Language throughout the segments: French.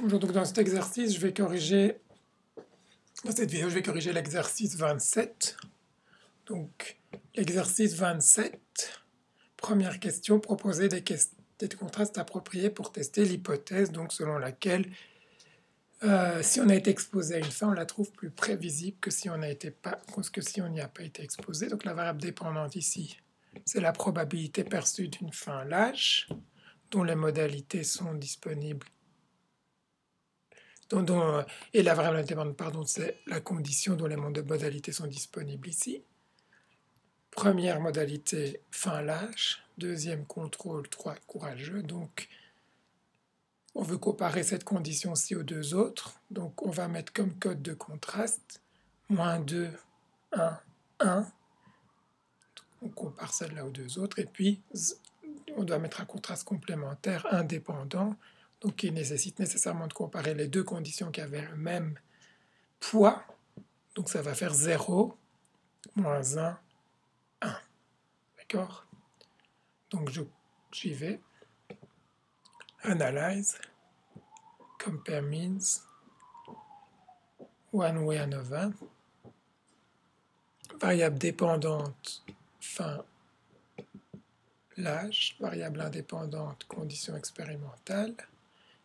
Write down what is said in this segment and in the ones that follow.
Bonjour, donc dans cet exercice, dans cette vidéo, je vais corriger l'exercice 27. Donc, l'exercice 27, première question, proposer des contrastes appropriés pour tester l'hypothèse, donc selon laquelle, si on a été exposé à une fin, on la trouve plus prévisible que si on n'y a pas été exposé. Donc, la variable dépendante ici, c'est la probabilité perçue d'une fin lâche, dont les modalités sont disponibles. Et la variable indépendante, pardon, c'est la condition dont les modalités sont disponibles ici. Première modalité, fin lâche. Deuxième, contrôle. 3, courageux. Donc, on veut comparer cette condition-ci aux deux autres. Donc, on va mettre comme code de contraste -2, 1, 1. On compare celle-là aux deux autres. Et puis, on doit mettre un contraste complémentaire indépendant, donc qui nécessite nécessairement de comparer les deux conditions qui avaient le même poids. Donc ça va faire 0, moins 1, 1. D'accord? Donc j'y vais. Analyze. Compare means. One way ANOVA. Variable dépendante, fin lâche. Variable indépendante, condition expérimentale.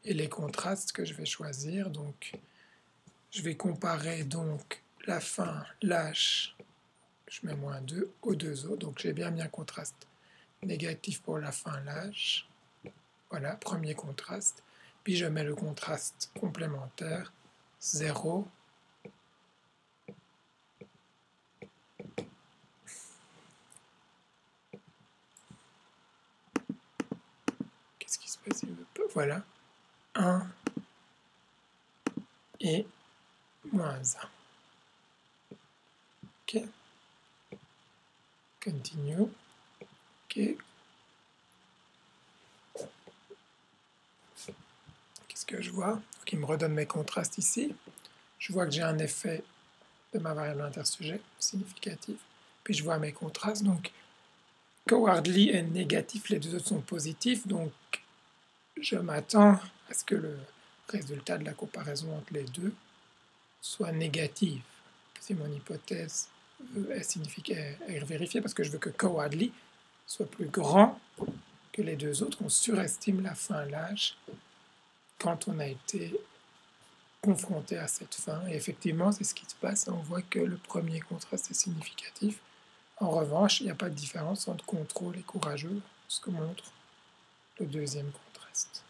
Et les contrastes que je vais choisir. Donc je vais comparer donc la fin lâche. Je mets -2 aux deux autres. Donc j'ai bien mis un contraste négatif pour la fin lâche. Voilà, premier contraste. Puis je mets le contraste complémentaire, 0. Qu'est-ce qui se passe? Voilà, 1 et -1. OK. Continue. OK. Qu'est-ce que je vois? Donc, il me redonne mes contrastes ici. Je vois que j'ai un effet de ma variable intersujet significatif. Puis je vois mes contrastes. Donc, cowardly est négatif, les deux autres sont positifs. Donc, je m'attends à ce que le résultat de la comparaison entre les deux soit négatif. Si mon hypothèse est vérifiée, parce que je veux que cowardly soit plus grand que les deux autres, on surestime la fin lâche quand on a été confronté à cette fin. Et effectivement, c'est ce qui se passe. On voit que le premier contraste est significatif. En revanche, il n'y a pas de différence entre contrôle et courageux, ce que montre le deuxième contraste.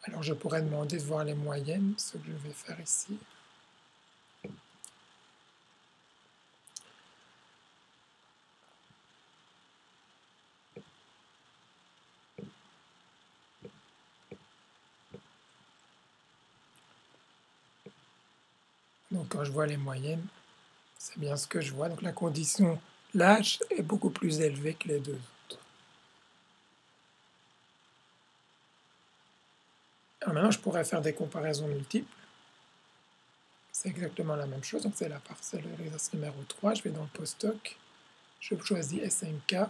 Alors je pourrais demander de voir les moyennes, ce que je vais faire ici. Donc quand je vois les moyennes, c'est bien ce que je vois. Donc la condition lâche est beaucoup plus élevée que les deux autres. Alors maintenant, je pourrais faire des comparaisons multiples. C'est exactement la même chose. Donc c'est la parcelle de l'exercice numéro 3. Je vais dans le post-hoc. Je choisis SNK.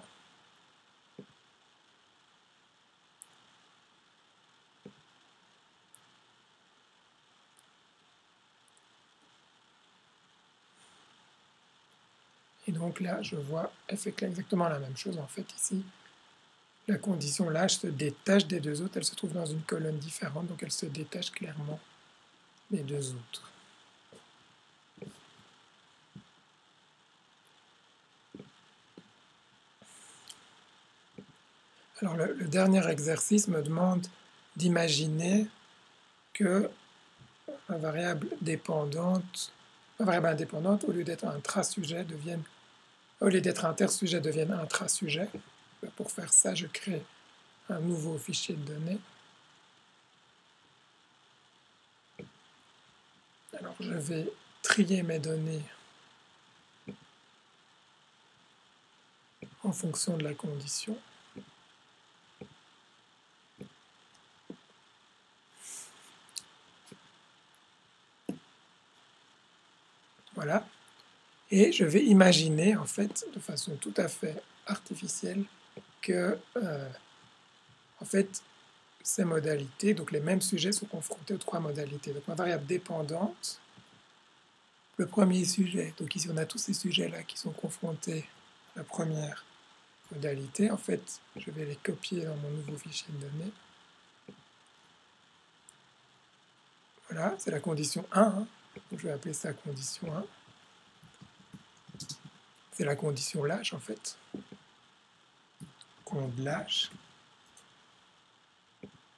Et donc là, je vois exactement la même chose. En fait, ici, la condition lâche se détache des deux autres. Elle se trouve dans une colonne différente, donc elle se détache clairement des deux autres. Alors le dernier exercice me demande d'imaginer que ma variable indépendante, au lieu d'être intrasujet, devienne intrasujet. Pour faire ça, je crée un nouveau fichier de données. Alors je vais trier mes données en fonction de la condition. Voilà. Et je vais imaginer, en fait, de façon tout à fait artificielle, que, en fait, ces modalités, donc les mêmes sujets sont confrontés aux trois modalités. Donc ma variable dépendante, le premier sujet, donc ici on a tous ces sujets-là qui sont confrontés à la première modalité. En fait, je vais les copier dans mon nouveau fichier de données. Voilà, c'est la condition 1, hein. Donc je vais appeler ça condition 1. C'est la condition lâche en fait. Conde lâche.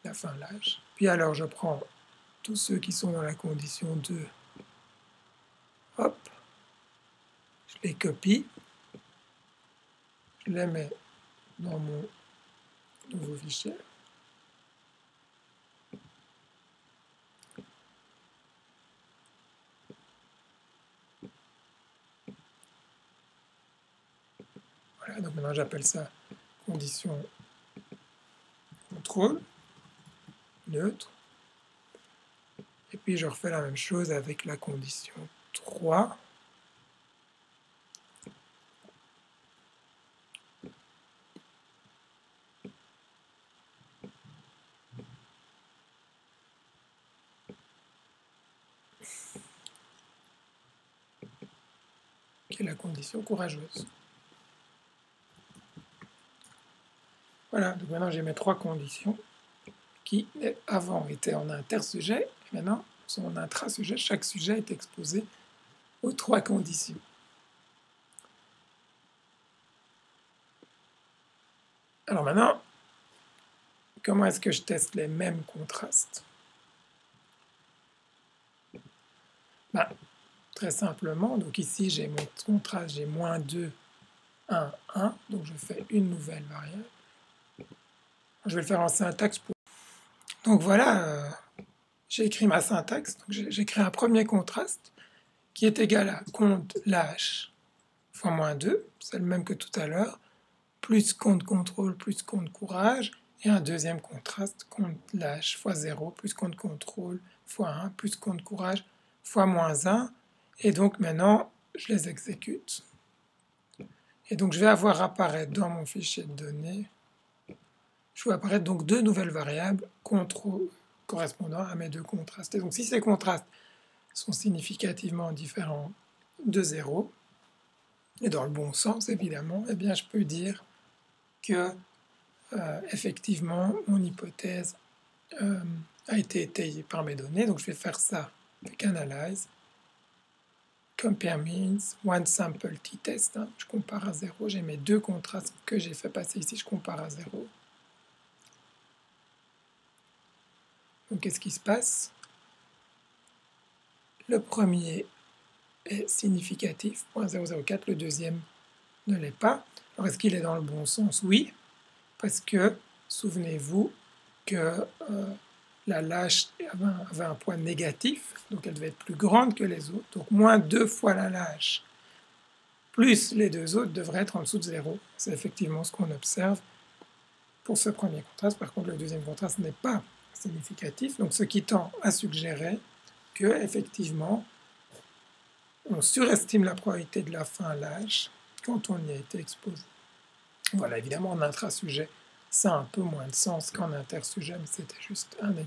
La fin lâche. Puis alors je prends tous ceux qui sont dans la condition 2. Hop. Je les copie. Je les mets dans mon nouveau fichier. Voilà, donc maintenant j'appelle ça condition contrôle, neutre. Et puis je refais la même chose avec la condition 3. Qui est la condition courageuse. Voilà, donc maintenant j'ai mes trois conditions qui avant étaient en intersujet, et maintenant sont en intrasujet. Chaque sujet est exposé aux trois conditions. Alors maintenant, comment est-ce que je teste les mêmes contrastes? Ben, très simplement, donc ici j'ai mon contraste, j'ai moins 2, 1, 1, donc je fais une nouvelle variable. Je vais le faire en syntaxe. Donc voilà, j'ai écrit ma syntaxe, j'ai créé un premier contraste qui est égal à compte lâche fois moins 2, c'est le même que tout à l'heure, plus compte contrôle plus compte courage, et un deuxième contraste, compte lâche fois 0 plus compte contrôle fois 1 plus compte courage fois moins 1, et donc maintenant je les exécute. Et donc je vais avoir apparaître dans mon fichier de données, je vais apparaître donc deux nouvelles variables correspondant à mes deux contrastes. Et donc si ces contrastes sont significativement différents de 0, et dans le bon sens évidemment, eh bien je peux dire que effectivement mon hypothèse a été étayée par mes données. Donc je vais faire ça avec Analyze, Compare Means, One Sample T-Test, hein, je compare à 0, j'ai mes deux contrastes que j'ai fait passer ici, je compare à 0. Donc qu'est-ce qui se passe? Le premier est significatif, 0.004, le deuxième ne l'est pas. Alors est-ce qu'il est dans le bon sens? Oui, parce que, souvenez-vous que la lâche avait un poids négatif, donc elle devait être plus grande que les autres, donc moins 2 fois la lâche, plus les deux autres devraient être en dessous de 0. C'est effectivement ce qu'on observe pour ce premier contraste. Par contre, le deuxième contraste n'est pas significatif, donc ce qui tend à suggérer que, effectivement, on surestime la probabilité de la fin lâche quand on y a été exposé. Voilà, évidemment, en intrasujet, ça a un peu moins de sens qu'en intersujet, mais c'était juste un exemple.